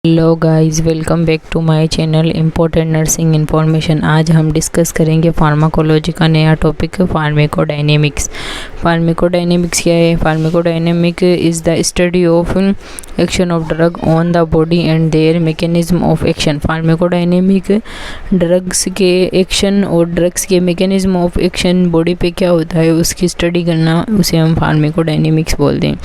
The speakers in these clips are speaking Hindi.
Hello guys, welcome back to my channel important nursing information. आज हम डिस्कस करेंगे फार्माकोलॉजी का नया टॉपिक फार्माकोडायनेमिक्स। फार्माकोडायनेमिक्स क्या है? Pharmacodynamic is the study of action of drug on the body and there mechanism of action. Pharmacodynamic drugs के एक्शन और ड्रग्स के मैकेनिज्म ऑफ एक्शन बॉडी पे क्या होता है उसकी स्टडी करना, उसे हम फार्माकोडायनेमिक्स बोलते हैं।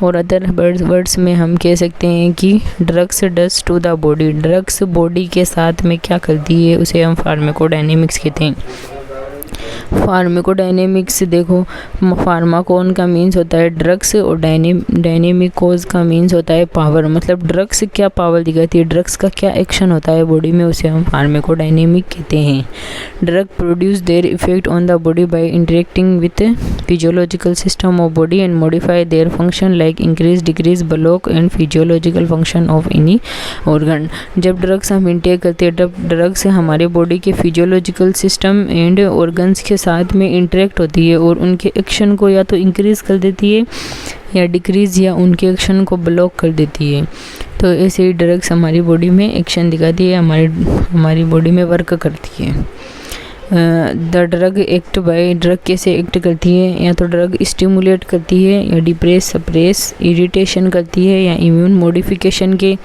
और अदर वर्ड्स में हम कह सकते हैं कि drugs does to the body, drugs body के साथ में क्या करती है उसे हम फार्माकोडायनेमिक्स कहते हैं। फार्माकोडायनेमिक्स देखो, फार्माकोन का मीन्स होता है ड्रग्स और डायनेमिकोज का मीन्स होता है पावर। मतलब ड्रग्स क्या पावर दिखाती है, ड्रग्स का क्या एक्शन होता है बॉडी में, उसे हम फार्माकोडायनेमिक कहते हैं। Drug produce their effect on the body by interacting with physiological system of body and modify their function like increase decrease block and physiological function of any organ. जब ड्रग्स हम इंटेक करते हैं तब ड्रग्स हमारे बॉडी के फिजियोलॉजिकल सिस्टम एंड ऑर्गन्स के साथ में इंटरेक्ट होती है और उनके एक्शन को या तो इंक्रीज़ कर देती है या डिक्रीज़, या उनके एक्शन को ब्लॉक कर देती है। तो ऐसे ही ड्रग्स हमारी बॉडी में एक्शन दिखाती है, हमारी बॉडी में वर्क करती है। The drug act by, drug कैसे एक्ट करती है? या तो ड्रग स्टिमुलेट करती है, या डिप्रेस, सप्रेस, इरिटेशन करती है, या इम्यून मॉडिफिकेशन के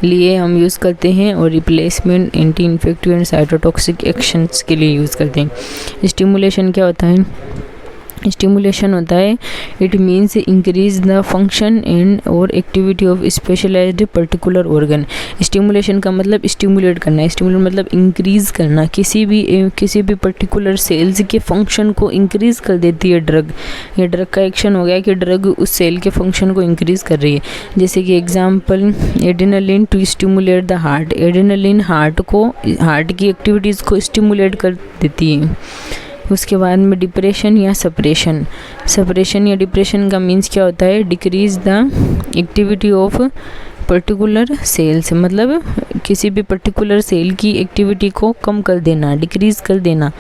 लिए हम यूज़ करते हैं, और replacement, anti infective and cytotoxic actions के लिए यूज़ करते हैं। स्टिमुलेशन क्या होता है? स्टिमुलेशन होता है, it means increase the function and और activity of specialised particular organ. Stimulation का मतलब स्टिमुलेट करना, स्टिमुलेट मतलब इंक्रीज करना, किसी भी पर्टिकुलर सेल्स के फंक्शन को इंक्रीज कर देती है ड्रग। ये ड्रग का एक्शन हो गया कि ड्रग उस सेल के फंक्शन को इंक्रीज कर रही है। जैसे कि example, adrenaline to stimulate the heart. Adrenaline heart की एक्टिविटीज़ को स्टिमुलेट कर देती है। उसके बाद में डिप्रेशन या सप्रेशन या डिप्रेशन का मीन्स क्या होता है? Decrease the activity of particular cells, मतलब किसी भी पर्टिकुलर सेल की एक्टिविटी को कम कर देना, डिक्रीज कर देना,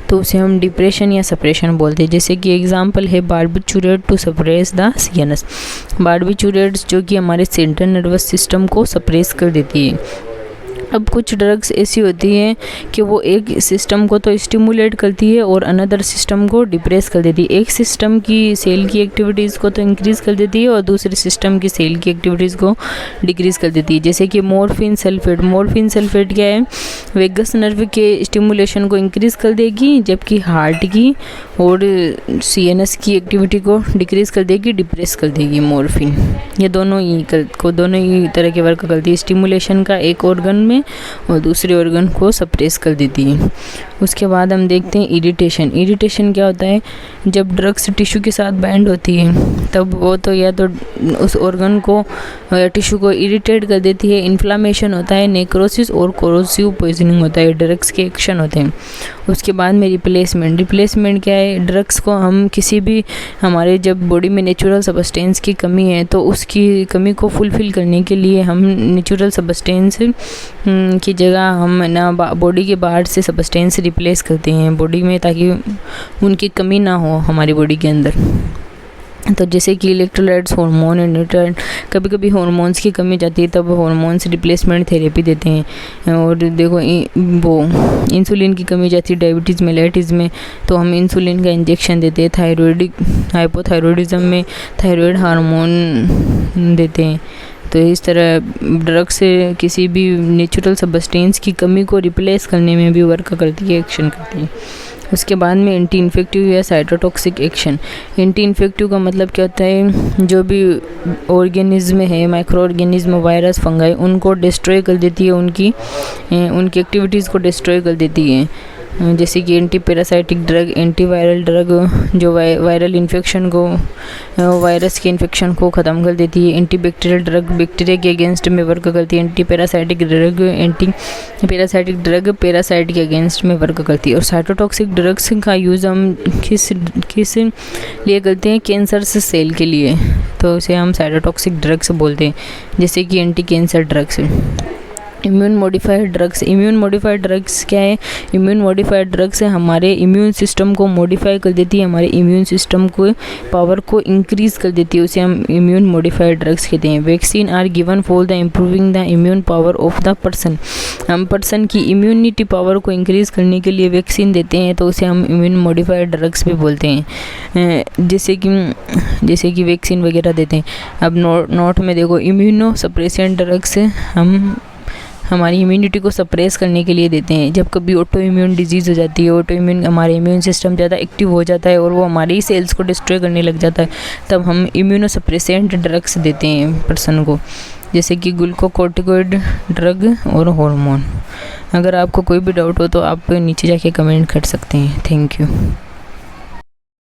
तो उसे हम डिप्रेशन या सप्रेशन बोलते हैं। जैसे कि एग्जांपल है बार्बिचूरेट टू सप्रेस द सीएनएस। बार्बिचूरेट्स जो कि हमारे सेंट्रल नर्वस सिस्टम को सप्रेस कर देती है। अब कुछ ड्रग्स ऐसी होती हैं कि वो एक सिस्टम को तो स्टिमुलेट करती है और अनदर सिस्टम को डिप्रेस कर देती है। एक सिस्टम की सेल की एक्टिविटीज़ को तो इंक्रीज़ कर देती है और दूसरे सिस्टम की सेल की एक्टिविटीज़ को डिक्रीज़ कर देती है। जैसे कि मॉर्फिन सल्फेट क्या है? वेगस नर्व के स्टिमुलेशन को इंक्रीज़ कर देगी, जबकि हार्ट की और सीएनएस की एक्टिविटी को डिक्रीज़ कर देगी, डिप्रेस कर देगी मॉर्फिन। ये दोनों ही तरह के वर्क करती है। स्टिमुलेशन का एक ऑर्गन में और दूसरे ऑर्गन को सप्रेस कर देती है। उसके बाद हम देखते हैं इरिटेशन क्या होता है? जब ड्रग्स टिश्यू के साथ बाइंड होती है तब वो तो या तो उस ऑर्गन को या टिश्यू को इरिटेट कर देती है, इन्फ्लामेशन होता है, नेक्रोसिस और कोरोसिव पॉइजनिंग होता है, ड्रग्स के एक्शन होते हैं। उसके बाद में रिप्लेसमेंट क्या है? ड्रग्स को हम किसी भी हमारे जब बॉडी में नेचुरल सब्सटेंस की कमी है तो उसकी कमी को फुलफ़िल करने के लिए हम नेचुरल सब्सटेंस की जगह हम ना बॉडी के बाहर से सब्सटेंस रिप्लेस करते हैं बॉडी में, ताकि उनकी कमी ना हो हमारी बॉडी के अंदर। तो जैसे कि इलेक्ट्रोलाइट्स, हार्मोन एंड न्यूट्रिएंट, कभी कभी हार्मोन्स की कमी जाती है तब हार्मोन्स रिप्लेसमेंट थेरेपी देते हैं। और देखो वो इंसुलिन की कमी जाती है डायबिटीज़ मेलाइटिस में, तो हम इंसुलिन का इंजेक्शन देते हैं। हाइपोथायरॉयडिज्म में थायराइड हार्मोन देते हैं। तो इस तरह ड्रग से किसी भी नेचुरल सब्सटेंस की कमी को रिप्लेस करने में भी वर्क करती है, एक्शन करती है। उसके बाद में एंटी इन्फेक्टिव या साइटोटॉक्सिक एक्शन। एंटी इन्फेक्टिव का मतलब क्या होता है? जो भी ऑर्गेनिज्म है, माइक्रो ऑर्गेनिज्म, वायरस, फंगाई, उनको डिस्ट्रॉय कर देती है, उनकी एक्टिविटीज़ को डिस्ट्रॉय कर देती है। जैसे कि anti parasitic drug, antiviral drug जो वायरल इन्फेक्शन को, वायरस के इन्फेक्शन को ख़त्म कर देती है। एंटी बैक्टीरियल ड्रग बैक्टीरिया के अगेंस्ट में वर्क करती है। एंटी पैरासाइटिक ड्रग पैरासाइट के अगेंस्ट में वर्क करती है। और साइटोटॉक्सिक ड्रग्स का यूज़ हम किस लिए करते हैं? कैंसर सेल के लिए, तो उसे हम साइटोटॉक्सिक ड्रग्स बोलते हैं। जैसे कि anti cancer drugs. Immune modified drugs, immune modified drugs क्या है? इम्यून मॉडिफाइड ड्रग्स है हमारे इम्यून सिस्टम को मॉडिफाई कर देती है, हमारे इम्यून सिस्टम को पावर को इंक्रीज़ कर देती है, उसे हम इम्यून मॉडिफाइड ड्रग्स कहते हैं। Vaccine are given for the improving the immune power of the person, हम पर्सन की इम्यूनिटी पावर को इंक्रीज़ करने के लिए वैक्सीन देते हैं, तो उसे हम इम्यून मॉडिफाइड ड्रग्स भी बोलते हैं। जैसे कि वैक्सीन वगैरह देते हैं। अब नोट में देखो, इम्यूनो सप्रेसेंट ड्रग्स हम हमारी इम्यूनिटी को सप्रेस करने के लिए देते हैं। जब कभी ऑटो इम्यून डिजीज़ हो जाती है, ऑटो इम्यून हमारे इम्यून सिस्टम ज़्यादा एक्टिव हो जाता है और वो हमारी सेल्स को डिस्ट्रॉय करने लग जाता है, तब हम इम्यूनो सप्रेसेंट ड्रग्स देते हैं पर्सन को, जैसे कि ग्लूकोकॉर्टिकॉइड ड्रग और हार्मोन। अगर आपको कोई भी डाउट हो तो आप नीचे जाके कमेंट कर सकते हैं। Thank you.